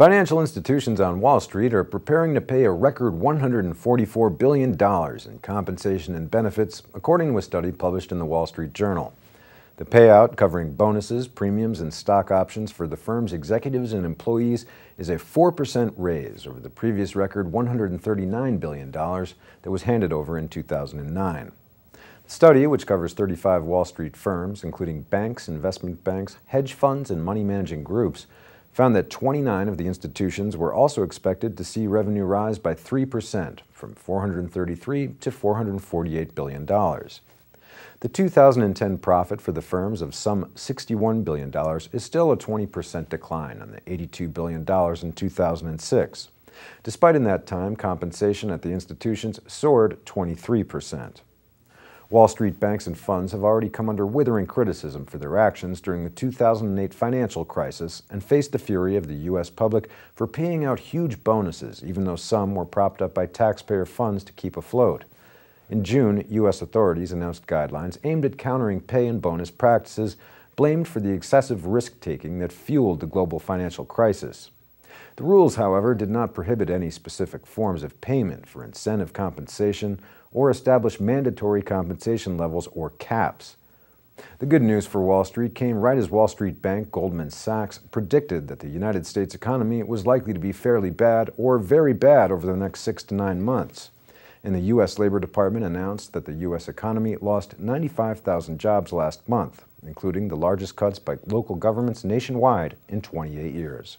Financial institutions on Wall Street are preparing to pay a record $144 billion in compensation and benefits, according to a study published in the Wall Street Journal. The payout, covering bonuses, premiums, and stock options for the firm's executives and employees, is a 4% raise over the previous record $139 billion that was handed over in 2009. The study, which covers 35 Wall Street firms, including banks, investment banks, hedge funds, and money-managing groups, found that 29 of the institutions were also expected to see revenue rise by 3%, from $433 to $448 billion. The 2010 profit for the firms of some $61 billion is still a 20% decline on the $82 billion in 2006. Despite in that time, compensation at the institutions soared 23%. Wall Street banks and funds have already come under withering criticism for their actions during the 2008 financial crisis and faced the fury of the U.S. public for paying out huge bonuses, even though some were propped up by taxpayer funds to keep afloat. In June, U.S. authorities announced guidelines aimed at countering pay and bonus practices blamed for the excessive risk-taking that fueled the global financial crisis. The rules, however, did not prohibit any specific forms of payment for incentive compensation or establish mandatory compensation levels or caps. The good news for Wall Street came right as Wall Street bank Goldman Sachs predicted that the United States economy was likely to be fairly bad or very bad over the next 6 to 9 months. And the U.S. Labor Department announced that the U.S. economy lost 95,000 jobs last month, including the largest cuts by local governments nationwide in 28 years.